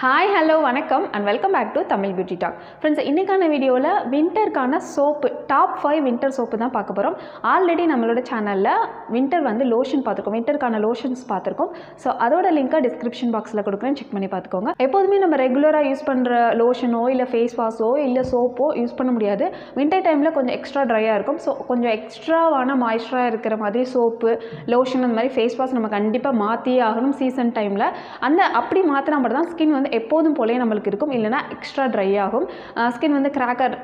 Hi hello வணக்கம் and welcome back to Tamil Beauty Talk. Friends, இன்றைக்கான வீடியோவில் வின்டருக்கான சோப்பு டாப் 5 வின்டர் சோப்பு தான் பார்க்க போகிறோம். ஆல்ரெடி நம்மளோட சேனலில் வின்டர் வந்து லோஷன் பார்த்துருக்கோம், வின்டருக்கான லோஷன்ஸ் பார்த்துருக்கோம். ஸோ அதோட லிங்க்கை டிஸ்கிரிப்ஷன் பாக்ஸில் கொடுக்குறேன், செக் பண்ணி பார்த்துக்கோங்க. எப்போதுமே நம்ம ரெகுலராக யூஸ் பண்ணுற லோஷனோ இல்லை ஃபேஸ் வாஷோ இல்லை சோப்போ யூஸ் பண்ண முடியாது. வின்டர் டைமில் கொஞ்சம் எக்ஸ்ட்ரா ட்ரையாக இருக்கும். ஸோ கொஞ்சம் எக்ஸ்ட்ராவான மாய்ஸ்சராக இருக்கிற மாதிரி சோப்பு லோஷன் அந்த மாதிரி ஃபேஸ் வாஷ் நம்ம கண்டிப்பாக மாற்றியே ஆகணும் சீசன் டைமில். அப்படி மாற்றினா மட்டும் தான் ஸ்கின் வந்து எப்போதும் போலே நம்மளுக்கு இருக்கும், இல்லைனா எக்ஸ்ட்ரா ட்ரை ஆகும், ஸ்கின் வந்து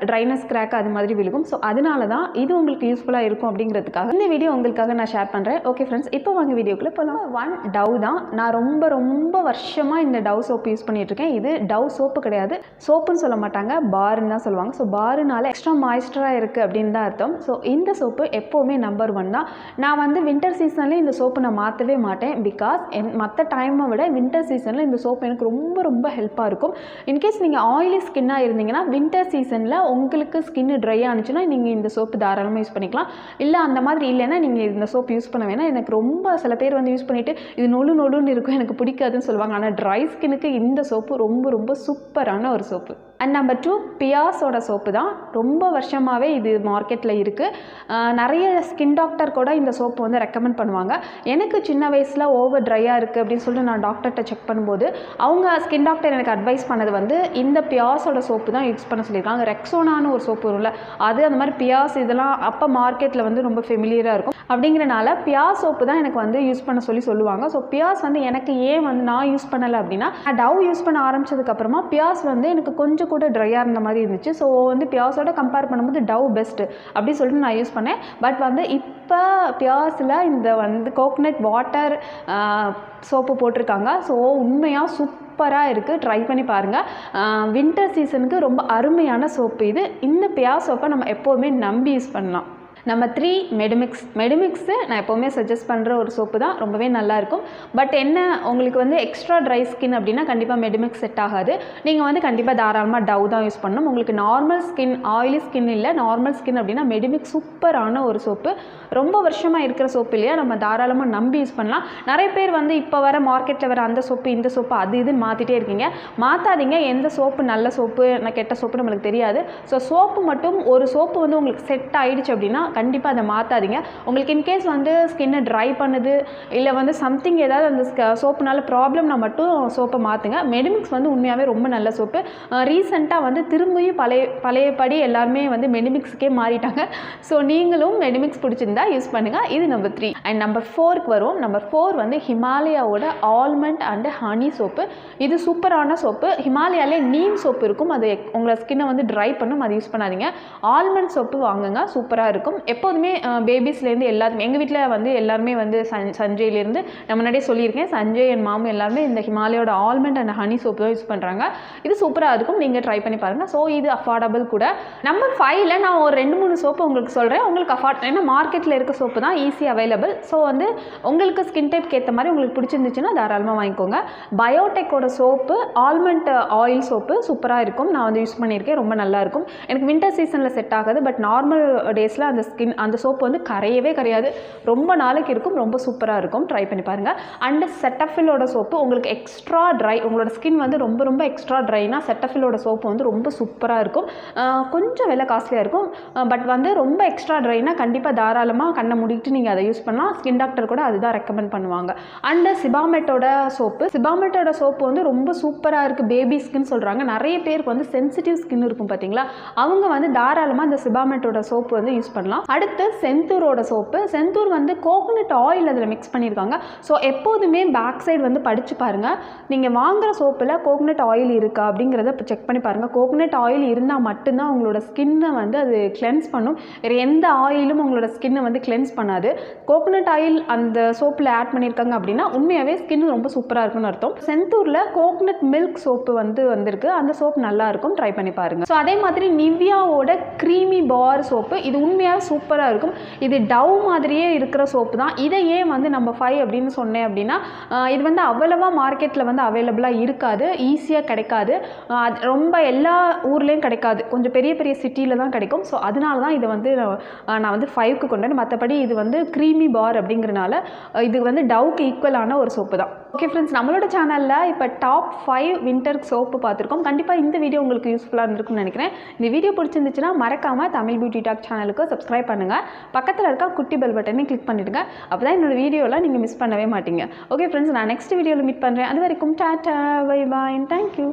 ட்ரைனஸ் கிராக் அது மாதிரி விழுகும். ஸோ அதனால தான் இது உங்களுக்கு யூஸ்ஃபுல்லாக இருக்கும் அப்படிங்கிறதுக்காக இந்த வீடியோ உங்களுக்காக நான் ஷேர் பண்ணுறேன். ஓகே ஃப்ரெண்ட்ஸ், இப்போ வாங்க வீடியோக்குள்ளே போகலாம். ஒன் டவ் தான். நான் ரொம்ப வருஷமாக இந்த டவ் சோப்பு யூஸ் பண்ணிகிட்ருக்கேன். இது டவ் சோப்பு கிடையாது, சோப்புன்னு சொல்ல மாட்டாங்க, பாருன்னு தான் சொல்லுவாங்க. ஸோ பாருனால எக்ஸ்ட்ரா மாய்ஸ்சராக இருக்குது அப்படின்னு தான் அர்த்தம். ஸோ இந்த சோப்பு எப்போவுமே நம்பர் 1 தான். நான் வந்து வின்டர் சீசன்லேயே இந்த சோப்பு நான் மாற்றவே மாட்டேன். பிகாஸ் மற்ற டைமை விட வின்டர் சீசனில் இந்த சோப்பு எனக்கு ரொம்ப ஹெல்ப்பாக இருக்கும். இன்கேஸ் நீங்கள் ஆயிலி ஸ்கின்னாக இருந்தீங்கன்னா வின்டர் சீசனில் உங்களுக்கு ஸ்கின்னு ட்ரை ஆனிச்சுன்னா நீங்கள் இந்த சோப்பு தாராளமாக யூஸ் பண்ணிக்கலாம். இல்லை அந்த மாதிரி இல்லைன்னா நீங்கள் இந்த சோப்பு யூஸ் பண்ண வேணாம். எனக்கு ரொம்ப சில பேர் வந்து யூஸ் பண்ணிவிட்டு இது நொழுன்னு இருக்கும், எனக்கு பிடிக்காதுன்னு சொல்லுவாங்க. ஆனால் ட்ரை ஸ்கின்னுக்கு இந்த சோப்பு ரொம்ப சூப்பரான ஒரு சோப்பு. அண்ட் நம்பர் 2 பியாஸோட சோப்பு தான். ரொம்ப வருஷமாகவே இது மார்க்கெட்டில் இருக்குது. நிறைய ஸ்கின் டாக்டர் கூட இந்த சோப்பு வந்து ரெக்கமெண்ட் பண்ணுவாங்க. எனக்கு சின்ன வயசில் ஓவர் ட்ரையாக இருக்குது அப்படின்னு சொல்லிட்டு நான் டாக்டர்கிட்ட செக் பண்ணும்போது அவங்க ஸ்கின் டாக்டர் எனக்கு அட்வைஸ் பண்ணது வந்து இந்த பியாஸோட சோப்பு தான் யூஸ் பண்ண சொல்லியிருக்காங்க. ரெக்ஸோனான்னு ஒரு சோப்பு வரும்ல, அது அந்த மாதிரி பியாஸ் இதெல்லாம் அப்போ மார்க்கெட்டில் வந்து ரொம்ப ஃபெமிலியராக இருக்கும். அப்படிங்கிறனால பியாஸ் சோப்பு தான் எனக்கு வந்து யூஸ் பண்ண சொல்லுவாங்க. ஸோ பியாஸ் வந்து எனக்கு ஏன் வந்து நான் யூஸ் பண்ணலை அப்படின்னா, நான் டவ் யூஸ் பண்ண ஆரம்பித்ததுக்கப்புறமா பியாஸ் வந்து எனக்கு கொஞ்சம் கூட ட்ரையாக இருந்த மாதிரி இருந்துச்சு. ஸோ வந்து பியாஸோட கம்பேர் பண்ணும்போது டவ் பெஸ்ட்டு அப்படின்னு சொல்லிட்டு நான் யூஸ் பண்ணேன். பட் வந்து இப்போ பியாஸில் இந்த வந்து கோகனட் வாட்டர் சோப்பு போட்டிருக்காங்க. ஸோ உண்மையாக சூப்பராக இருக்குது, ட்ரை பண்ணி பாருங்கள். வின்டர் சீசனுக்கு ரொம்ப அருமையான சோப்பு இது. இந்த பியாஸ் சோப்பை நம்ம எப்போதுமே நம்பி யூஸ் பண்ணலாம். நம்பர் 3 மெடிமிக்ஸு நான் எப்போவுமே சஜஸ்ட் பண்ணுற ஒரு சோப்பு தான், ரொம்பவே நல்லாயிருக்கும். பட் என்ன உங்களுக்கு வந்து எக்ஸ்ட்ரா ட்ரை ஸ்கின் அப்படின்னா கண்டிப்பாக மெடிமிக்ஸ் செட் ஆகாது. நீங்கள் வந்து கண்டிப்பாக தாராளமாக டவ் தான் யூஸ் பண்ணணும். உங்களுக்கு நார்மல் ஸ்கின், ஆயிலி ஸ்கின் இல்லை, நார்மல் ஸ்கின் அப்படின்னா மெடிமிக்ஸ் சூப்பரான ஒரு சோப்பு. ரொம்ப வருஷமாக இருக்கிற சோப்பு இல்லையா, நம்ம தாராளமாக நம்பி யூஸ் பண்ணலாம். நிறைய பேர் வந்து இப்போ வர மார்க்கெட்டில் வர அந்த சோப்பு இந்த சோப்பு அது இதுன்னு மாற்றிட்டே இருக்கீங்க. மாற்றாதீங்க. எந்த சோப்பு நல்ல சோப்பு நான் கெட்ட சோப்பு நம்மளுக்கு தெரியாது. ஸோ சோப்பு மட்டும் ஒரு சோப்பு வந்து உங்களுக்கு செட் ஆகிடுச்சு அப்படின்னா கண்டிப்பாக அதை மாற்றாதீங்க. உங்களுக்கு இன்கேஸ் வந்து ஸ்கின்னை ட்ரை பண்ணுது இல்லை வந்து சம்திங் ஏதாவது அந்த சோப்புனால ப்ராப்ளம்னா மட்டும் சோப்பை மாற்றுங்க. மெடிமிக்ஸ் வந்து உண்மையாகவே ரொம்ப நல்ல சோப்பு. ரீசெண்டாக வந்து திரும்பியும் பழையபடி எல்லாருமே வந்து மெடிமிக்ஸுக்கே மாறிட்டாங்க. ஸோ நீங்களும் மெடிமிக்ஸ் பிடிச்சிருந்தா யூஸ் பண்ணுங்கள். இது நம்பர் 3. அண்ட் நம்பர் 4க்கு வரும். நம்பர் 4 வந்து ஹிமாலயாவோட ஆல்மண்ட் அண்ட் ஹனி சோப்பு. இது சூப்பரான சோப்பு. ஹிமாலயாலே நீம் சோப்பு இருக்கும், அது உங்களை ஸ்கின்னை வந்து ட்ரை பண்ணும், அது யூஸ் பண்ணாதீங்க. ஆல்மண்ட் சோப்பு வாங்குங்க, சூப்பராக இருக்கும். எப்போதுமே பேபிஸ்லேருந்து எல்லாருமே எங்கள் வீட்டில் வந்து எல்லாருமே வந்து சஞ்சய்லேருந்து நான் முன்னாடியே சொல்லியிருக்கேன், சஞ்சய் என் மாமு எல்லாருமே இந்த ஹிமாலயோட ஆல்மண்ட் அண்ட் ஹனி சோப்பு தான் யூஸ் பண்ணுறாங்க. இது சூப்பராக இருக்கும், நீங்கள் ட்ரை பண்ணி பாருங்கள். ஸோ இது அஃபோர்டபுள் கூட. நம்பர் 5ல் நான் ஒரு 2-3 சோப்பு உங்களுக்கு சொல்கிறேன். உங்களுக்கு ஏன்னா மார்க்கெட்டில் இருக்க சோப்பு தான் ஈஸி அவைலபிள். ஸோ வந்து உங்களுக்கு ஸ்கின் டைப்க்கு ஏற்ற மாதிரி உங்களுக்கு பிடிச்சிருந்துச்சுன்னா தாராளமாக வாங்கிக்கோங்க. பயோடெக்கோட சோப்பு ஆல்மண்ட் ஆயில் சோப்பு சூப்பராக இருக்கும். நான் வந்து யூஸ் பண்ணியிருக்கேன், ரொம்ப நல்லாயிருக்கும். எனக்கு வின்டர் சீசனில் செட் ஆகாது. பட் நார்மல் டேஸில் அந்த சோப்பு வந்து கரையவே கரையாது, ரொம்ப நாளைக்கு இருக்கும், ரொம்ப சூப்பராக இருக்கும். ட்ரை பண்ணி பாருங்கள். அண்ட் செட்டஃபிலோட சோப்பு உங்களுக்கு எக்ஸ்ட்ரா ட்ரை, உங்களோட ஸ்கின் வந்து ரொம்ப எக்ஸ்ட்ரா ட்ரைனா செட்டஃபிலோட சோப்பு வந்து ரொம்ப சூப்பராக இருக்கும். கொஞ்சம் விலை காஸ்ட்லியாக இருக்கும். பட் வந்து ரொம்ப எக்ஸ்ட்ரா ட்ரைனா கண்டிப்பாக தாராளமாக கண்ணை மூடிட்டு நீங்கள் அதை யூஸ் பண்ணலாம். ஸ்கின் டாக்டர் கூட அதுதான் ரெக்கமெண்ட் பண்ணுவாங்க. அண்ட் சிபாமெட்டோட சோப்பு வந்து ரொம்ப சூப்பராக இருக்குது. பேபி ஸ்கின் சொல்கிறாங்க. நிறைய பேருக்கு வந்து சென்சிட்டிவ் ஸ்கின் இருக்கும் பார்த்தீங்களா, அவங்க வந்து தாராளமாக இந்த சிபாமெட்டோட சோப்பு வந்து யூஸ் பண்ணலாம். அடுத்து செந்தூரோட சோப்பு. செந்தூர் வந்து கோகனட் ஆயில் அதில் மிக்ஸ் பண்ணியிருக்காங்க. ஸோ எப்போதுமே பேக் சைடு வந்து படித்து பாருங்கள். நீங்கள் வாங்குகிற சோப்பில் கோகனட் ஆயில் இருக்கா அப்படிங்கிறத இப்போ செக் பண்ணி பாருங்கள். கோகனட் ஆயில் இருந்தால் மட்டும்தான் உங்களோட ஸ்கின்னை வந்து அது கிளென்ஸ் பண்ணும். வேறு எந்த ஆயிலும் உங்களோட ஸ்கின்னை வந்து கிளென்ஸ் பண்ணாது. கோகனட் ஆயில் அந்த சோப்பில் ஆட் பண்ணியிருக்காங்க அப்படின்னா உண்மையாகவே ஸ்கின் ரொம்ப சூப்பராக இருக்குன்னு அர்த்தம். செந்தூரில் கோகனட் மில்க் சோப்பு வந்திருக்கு. அந்த சோப்பு நல்லாயிருக்கும், ட்ரை பண்ணி பாருங்கள். ஸோ அதே மாதிரி நிவ்யாவோட க்ரீமி பார் சோப்பு, இது உண்மையாக சூப்பராக இருக்கும். இது டவ் மாதிரியே இருக்கிற சோப்பு தான். இதை ஏன் வந்து நம்ம 5 அப்படின்னு சொன்னேன் அப்படின்னா, இது வந்து அவ்வளவா மார்க்கெட்டில் வந்து அவைலபிளாக இருக்காது, ஈஸியாக கிடைக்காது. ரொம்ப எல்லா ஊர்லேயும் கிடைக்காது, கொஞ்சம் பெரிய சிட்டியில் தான் கிடைக்கும். ஸோ அதனால தான் இதை வந்து நான் வந்து 5க்கு கொண்டேன். மற்றபடி இது வந்து க்ரீமி பார் அப்படிங்கிறனால இது வந்து டவ்க்கு ஈக்குவலான ஒரு சோப்பு தான். ஓகே ஃப்ரெண்ட்ஸ், நம்மளோட சேனலில் இப்போ டாப் 5 வின்டர் சோப்பு பார்த்துருக்கோம். கண்டிப்பாக இந்த வீடியோ உங்களுக்கு யூஸ்ஃபுல்லாக இருந்திருக்கும்னு நினைக்கிறேன். இந்த வீடியோ பிடிச்சிருந்துச்சுன்னா மறக்காமல் தமிழ் பியூட்டி டாக் சேனலுக்கு சப்ஸ்கிரைப் பண்ணுங்கள். பக்கத்தில் இருக்க குட்டி பெல் பட்டனையும் கிளிக் பண்ணிவிடுங்க. அப்போ தான் என்னோடய வீடியோலாம் நீங்கள் மிஸ் பண்ணவே மாட்டீங்க. ஓகே ஃப்ரெண்ட்ஸ், நான் நெக்ஸ்ட் வீடியோவில் மீட் பண்ணுறேன். அது வரைக்கும் டாட்டா, பை பாய், தேங்க்யூ.